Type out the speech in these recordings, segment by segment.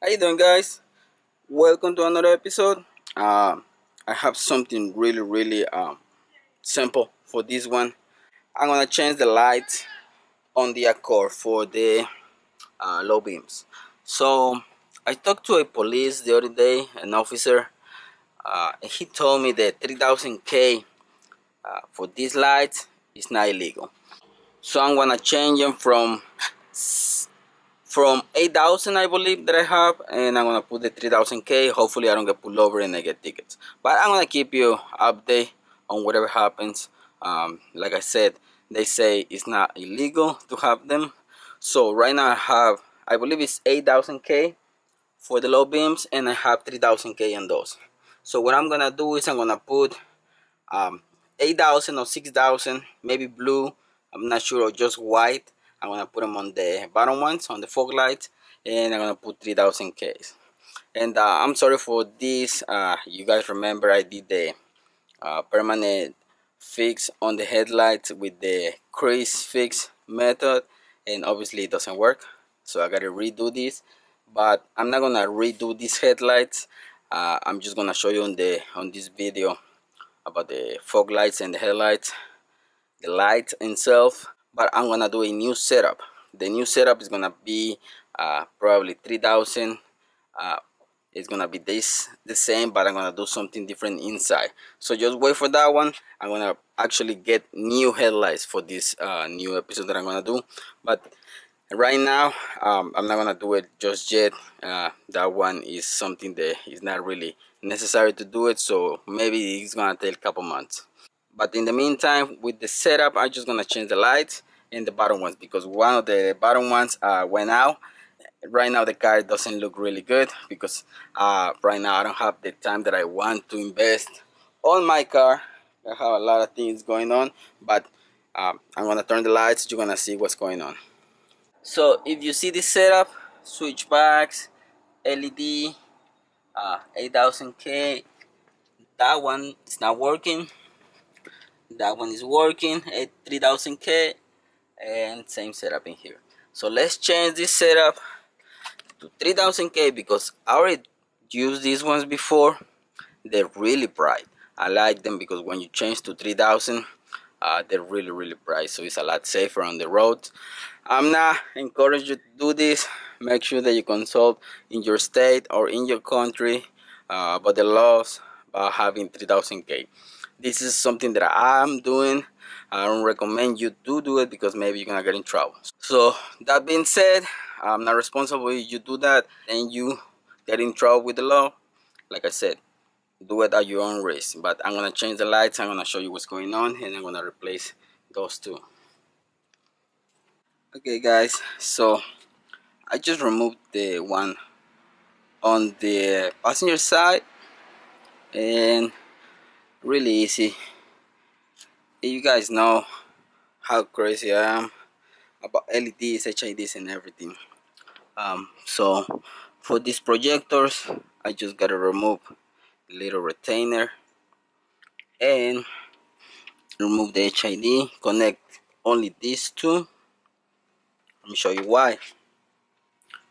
How you doing, guys? Welcome to another episode. I have something really simple for this one. I'm gonna change the light on the Accord for the low beams. So I talked to a police the other day, an officer. And he told me that 3000K for these lights is not illegal. So I'm gonna change them from 8,000, I believe, that I have, and I'm gonna put the 3000K. Hopefully I don't get pulled over and I get tickets, but I'm gonna keep you update on whatever happens. Like I said, they say it's not illegal to have them. So right now I believe it's 8,000K for the low beams, and I have 3000K on those. So what I'm gonna do is I'm gonna put um, 8,000 or 6,000, maybe blue, I'm not sure, or just white. I'm gonna put them on the bottom ones, on the fog lights, and I'm gonna put 3000Ks. And I'm sorry for this. You guys remember I did the permanent fix on the headlights with the crease fix method, and obviously it doesn't work. So I gotta redo this, but I'm not gonna redo these headlights. I'm just gonna show you on this video about the fog lights and the headlights, the light itself. But I'm gonna do a new setup. The new setup is gonna be probably 3000. It's gonna be the same, but I'm gonna do something different inside. So just wait for that one. I'm gonna actually get new headlights for this new episode that I'm gonna do. But right now, I'm not gonna do it just yet. That one is something that is not really necessary to do it, so maybe it's gonna take a couple months. But in the meantime, with the setup, I'm just gonna change the lights and the bottom ones, because one of the bottom ones went out. Right now the car doesn't look really good because right now I don't have the time that I want to invest on my car. I have a lot of things going on, but I'm gonna turn the lights. You're gonna see what's going on. So if you see this setup, switch backs, LED, 8000K, that one is not working. That one is working at 3000K, and same setup in here. So let's change this setup to 3000K because I already used these ones before. They're really bright. I like them because when you change to 3000, they're really bright, so it's a lot safer on the road. I'm not encouraging you to do this. Make sure that you consult in your state or in your country about the laws about having 3000K. This is something that I'm doing. I don't recommend you to do it because maybe you're gonna get in trouble. So that being said, I'm not responsible if you do that and you get in trouble with the law. Like I said, do it at your own risk. But I'm gonna change the lights. I'm gonna show you what's going on, and I'm gonna replace those two. Okay, guys. So I just removed the one on the passenger side, and really easy. You guys know how crazy I am about LEDs, HIDs, and everything. So for these projectors, I just gotta remove the little retainer and remove the HID. Connect only these two. Let me show you why.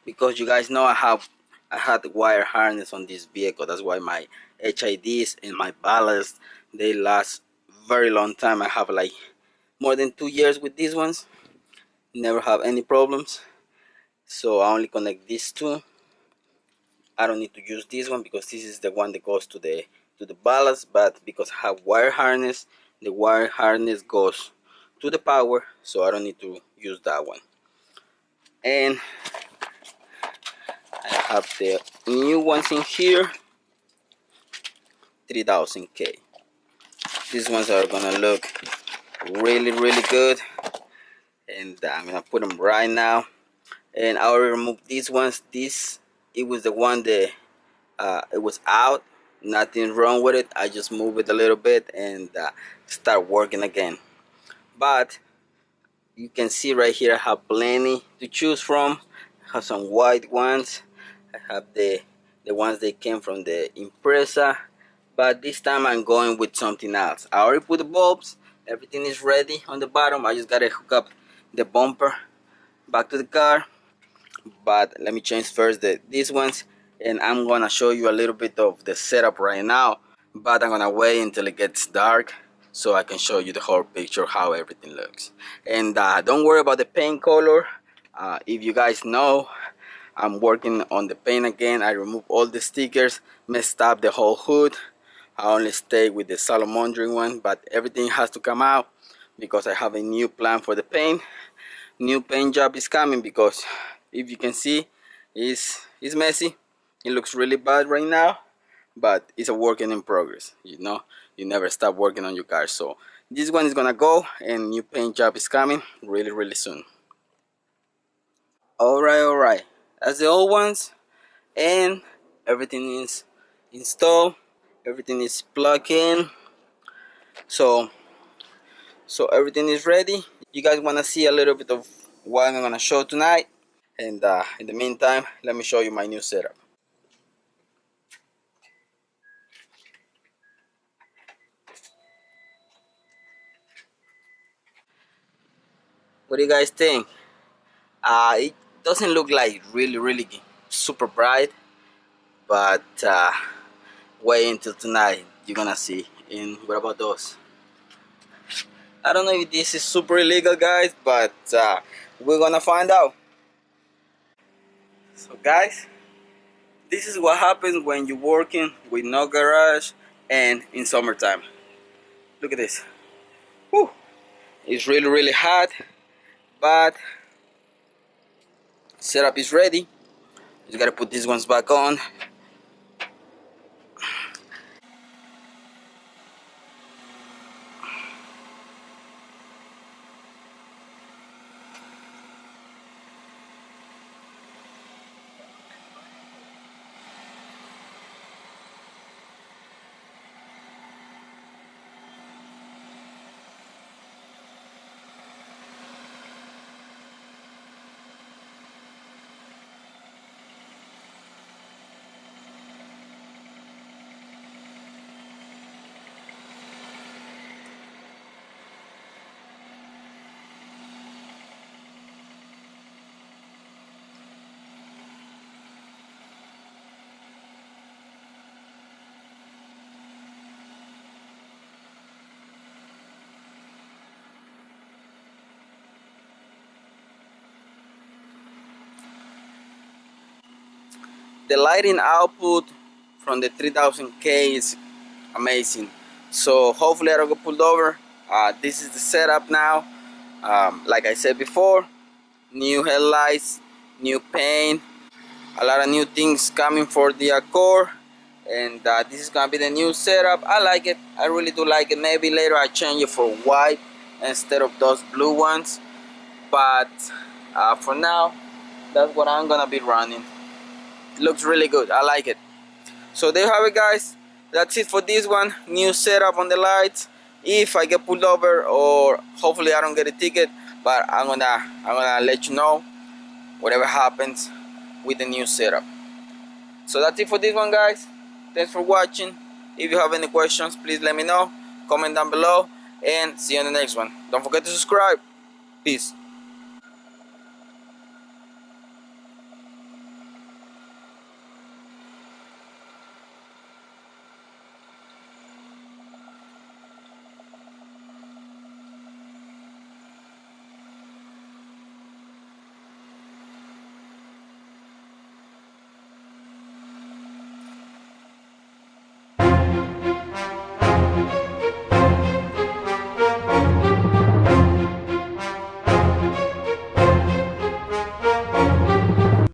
Because you guys know I had the wire harness on this vehicle. That's why my HIDs and my ballast, they last very long time. I have like more than 2 years with these ones. Never have any problems. So I only connect these two. I don't need to use this one because this is the one that goes to the ballast, but because I have wire harness, the wire harness goes to the power, so I don't need to use that one. And I have the new ones in here, 3000K. These ones are gonna look really good, and I'm gonna put them right now. And I already removed these ones. It was the one that it was out, nothing wrong with it. I just move it a little bit and start working again. But you can see right here I have plenty to choose from. I have some white ones. I have the ones that came from the Impreza, but this time I'm going with something else. I already put the bulbs, everything is ready on the bottom. I just gotta hook up the bumper back to the car, but let me change first these ones, and I'm gonna show you a little bit of the setup right now, but I'm gonna wait until it gets dark so I can show you the whole picture how everything looks. And don't worry about the paint color. If you guys know, I'm working on the paint again. I removed all the stickers, messed up the whole hood. I only stay with the salamandering one, but everything has to come out because I have a new plan for the paint. New paint job is coming because if you can see, it's messy. It looks really bad right now, but it's a working in progress. You know, you never stop working on your car. So this one is gonna go, and new paint job is coming really soon. All right. That's the old ones, and everything is installed. Everything is plugged in. So everything is ready. You guys wanna see a little bit of what I'm gonna show tonight? And in the meantime, let me show you my new setup. What do you guys think? It doesn't look like really super bright, but wait until tonight, you're gonna see. And what about those? I don't know if this is super illegal, guys, but we're gonna find out. So guys, this is what happens when you're working with no garage and in summertime. Look at this. Whew. It's really hot, but setup is ready. Just gotta put these ones back on. The lighting output from the 3000K is amazing. So hopefully I don't get pulled over. This is the setup now. Like I said before, new headlights, new paint, a lot of new things coming for the Accord, and this is gonna be the new setup. I like it. I really do like it. Maybe later I change it for white instead of those blue ones, but for now, that's what I'm gonna be running. It looks really good. I like it. So there you have it, guys. That's it for this one. New setup on the lights. If I get pulled over, or hopefully I don't get a ticket, but I'm gonna let you know whatever happens with the new setup. So that's it for this one, guys. Thanks for watching. If you have any questions, please let me know. Comment down below, and see you on the next one. Don't forget to subscribe. Peace.